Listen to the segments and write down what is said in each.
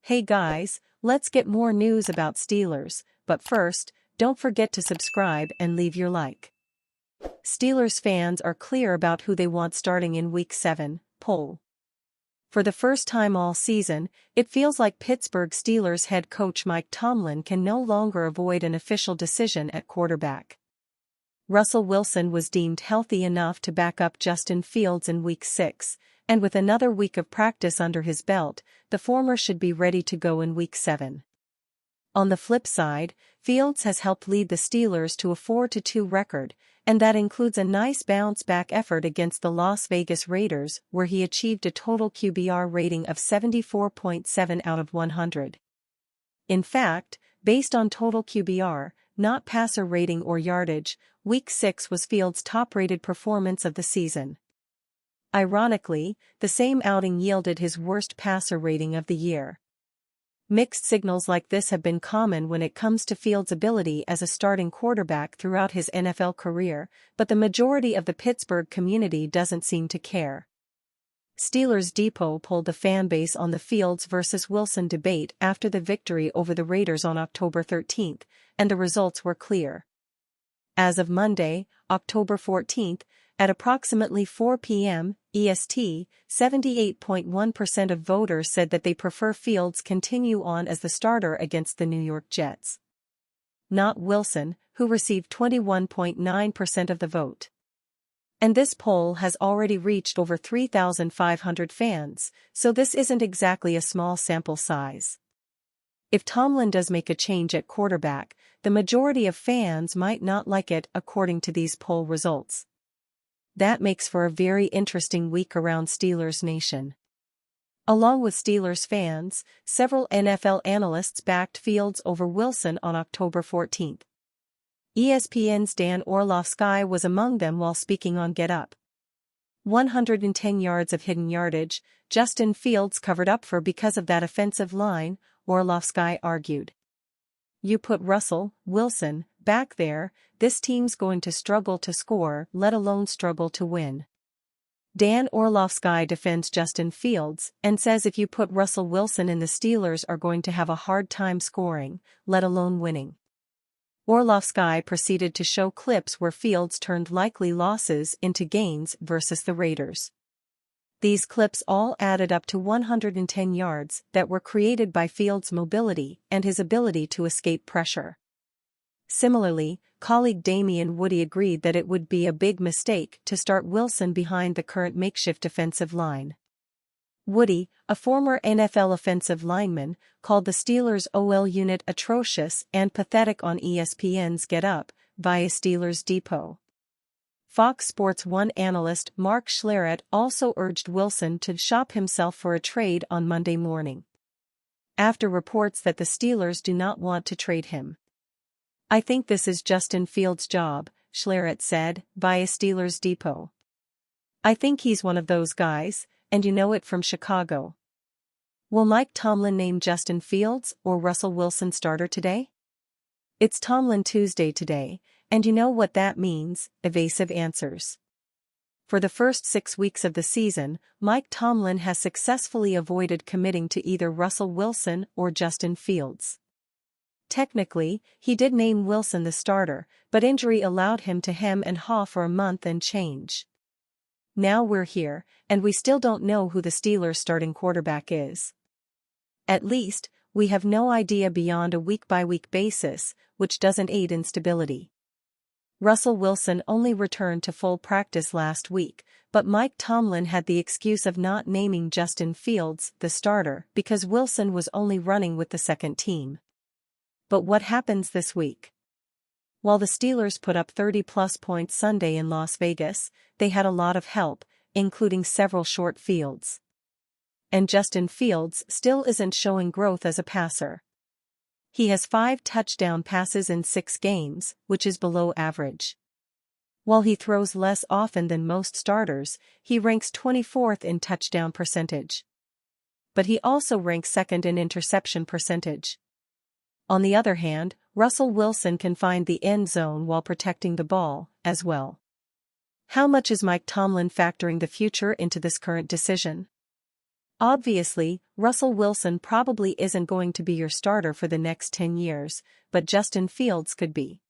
Hey guys, let's get more news about Steelers, but first, don't forget to subscribe and leave your like. Steelers fans are clear about who they want starting in Week 7, poll. For the first time all season, it feels like Pittsburgh Steelers head coach Mike Tomlin can no longer avoid an official decision at quarterback. Russell Wilson was deemed healthy enough to back up Justin Fields in Week 6, and with another week of practice under his belt, the former should be ready to go in Week 7. On the flip side, Fields has helped lead the Steelers to a 4-2 record, and that includes a nice bounce-back effort against the Las Vegas Raiders where he achieved a total QBR rating of 74.7 out of 100. In fact, based on total QBR, not passer rating or yardage, Week 6 was Fields' top-rated performance of the season. Ironically, the same outing yielded his worst passer rating of the year. Mixed signals like this have been common when it comes to Fields' ability as a starting quarterback throughout his NFL career, but the majority of the Pittsburgh community doesn't seem to care. Steelers Depot polled the fanbase on the Fields versus Wilson debate after the victory over the Raiders on October 13, and the results were clear. As of Monday, October 14, at approximately 4 p.m. EST, 78.1% of voters said that they prefer Fields continue on as the starter against the New York Jets. Not Wilson, who received 21.9% of the vote. And this poll has already reached over 3,500 fans, so this isn't exactly a small sample size. If Tomlin does make a change at quarterback, the majority of fans might not like it according to these poll results. That makes for a very interesting week around Steelers Nation. Along with Steelers fans, several NFL analysts backed Fields over Wilson on October 14. ESPN's Dan Orlovsky was among them while speaking on Get Up. 110 yards of hidden yardage, Justin Fields covered up for because of that offensive line, Orlovsky argued. You put Russell Wilson back there, this team's going to struggle to score, let alone struggle to win. Dan Orlovsky defends Justin Fields and says if you put Russell Wilson in, the Steelers are going to have a hard time scoring, let alone winning. Orlovsky proceeded to show clips where Fields turned likely losses into gains versus the Raiders. These clips all added up to 110 yards that were created by Fields' mobility and his ability to escape pressure. Similarly, colleague Damien Woody agreed that it would be a big mistake to start Wilson behind the current makeshift defensive line. Woody, a former NFL offensive lineman, called the Steelers' OL unit atrocious and pathetic on ESPN's Get Up, via Steelers Depot. Fox Sports 1 analyst Mark Schlereth also urged Wilson to shop himself for a trade on Monday morning, after reports that the Steelers do not want to trade him. I think this is Justin Fields' job, Schlereth said, via Steelers Depot. I think he's one of those guys, and you know it from Chicago. Will Mike Tomlin name Justin Fields or Russell Wilson starter today? It's Tomlin Tuesday today, and you know what that means, evasive answers. For the first 6 weeks of the season, Mike Tomlin has successfully avoided committing to either Russell Wilson or Justin Fields. Technically, he did name Wilson the starter, but injury allowed him to hem and haw for a month and change. Now we're here, and we still don't know who the Steelers' starting quarterback is. At least, we have no idea beyond a week-by-week basis, which doesn't aid in stability. Russell Wilson only returned to full practice last week, but Mike Tomlin had the excuse of not naming Justin Fields the starter because Wilson was only running with the second team. But what happens this week? While the Steelers put up 30-plus points Sunday in Las Vegas, they had a lot of help, including several short fields. And Justin Fields still isn't showing growth as a passer. He has 5 touchdown passes in 6 games, which is below average. While he throws less often than most starters, he ranks 24th in touchdown percentage. But he also ranks 2nd in interception percentage. On the other hand, Russell Wilson can find the end zone while protecting the ball, as well. How much is Mike Tomlin factoring the future into this current decision? Obviously, Russell Wilson probably isn't going to be your starter for the next 10 years, but Justin Fields could be.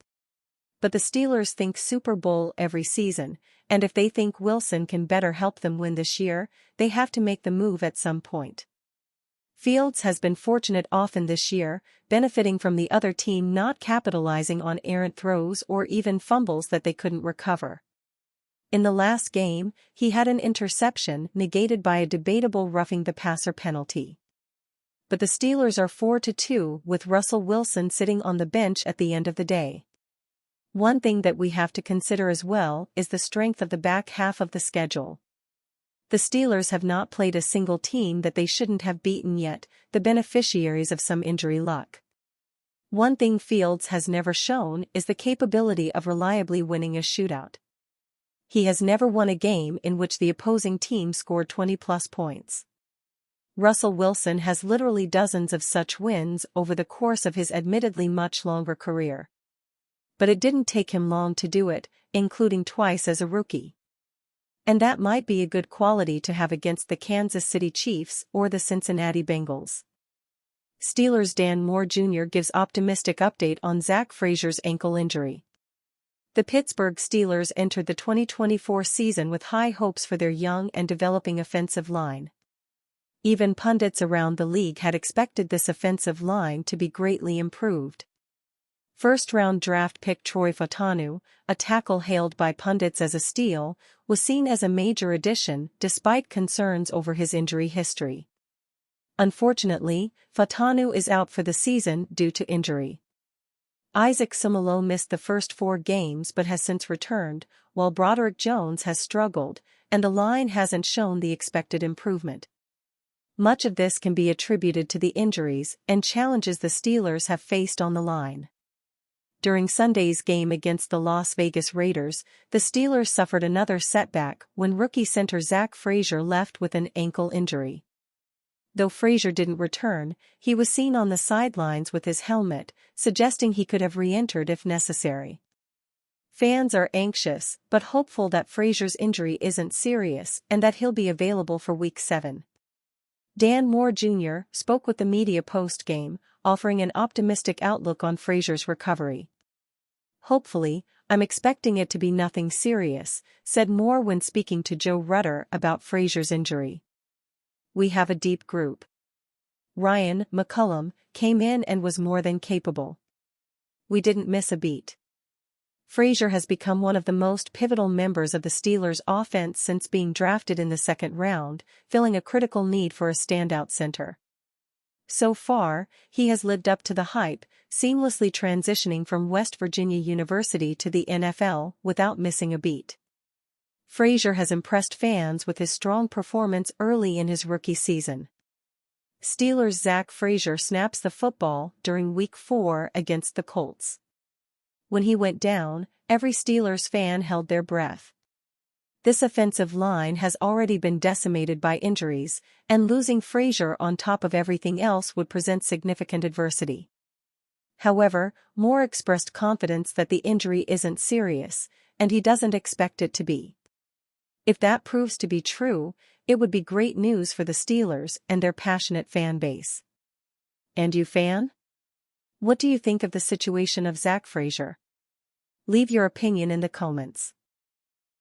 But the Steelers think Super Bowl every season, and if they think Wilson can better help them win this year, they have to make the move at some point. Fields has been fortunate often this year, benefiting from the other team not capitalizing on errant throws or even fumbles that they couldn't recover. In the last game, he had an interception negated by a debatable roughing the passer penalty. But the Steelers are 4-2 with Russell Wilson sitting on the bench at the end of the day. One thing that we have to consider as well is the strength of the back half of the schedule. The Steelers have not played a single team that they shouldn't have beaten yet, the beneficiaries of some injury luck. One thing Fields has never shown is the capability of reliably winning a shootout. He has never won a game in which the opposing team scored 20-plus points. Russell Wilson has literally dozens of such wins over the course of his admittedly much longer career. But it didn't take him long to do it, including twice as a rookie. And that might be a good quality to have against the Kansas City Chiefs or the Cincinnati Bengals. Steelers' Dan Moore Jr. gives optimistic update on Zach Frazier's ankle injury. The Pittsburgh Steelers entered the 2024 season with high hopes for their young and developing offensive line. Even pundits around the league had expected this offensive line to be greatly improved. First-round draft pick Troy Fautanu, a tackle hailed by pundits as a steal, was seen as a major addition despite concerns over his injury history. Unfortunately, Fautanu is out for the season due to injury. Isaac Seumalo missed the first 4 games but has since returned, while Broderick Jones has struggled, and the line hasn't shown the expected improvement. Much of this can be attributed to the injuries and challenges the Steelers have faced on the line. During Sunday's game against the Las Vegas Raiders, the Steelers suffered another setback when rookie center Zach Frazier left with an ankle injury. Though Frazier didn't return, he was seen on the sidelines with his helmet, suggesting he could have re-entered if necessary. Fans are anxious but hopeful that Frazier's injury isn't serious and that he'll be available for Week 7. Dan Moore Jr. spoke with the media post-game, offering an optimistic outlook on Frazier's recovery. "Hopefully, I'm expecting it to be nothing serious," said Moore when speaking to Joe Rutter about Frazier's injury. "We have a deep group. Ryan McCullum came in and was more than capable. We didn't miss a beat. Frazier has become one of the most pivotal members of the Steelers' offense since being drafted in the second round, filling a critical need for a standout center. So far, he has lived up to the hype, seamlessly transitioning from West Virginia University to the NFL without missing a beat. Frazier has impressed fans with his strong performance early in his rookie season." Steelers' Zach Frazier snaps the football during Week 4 against the Colts. When he went down, every Steelers fan held their breath. This offensive line has already been decimated by injuries, and losing Frazier on top of everything else would present significant adversity. However, Moore expressed confidence that the injury isn't serious, and he doesn't expect it to be. If that proves to be true, it would be great news for the Steelers and their passionate fan base. And you, fan? What do you think of the situation of Zach Frazier? Leave your opinion in the comments.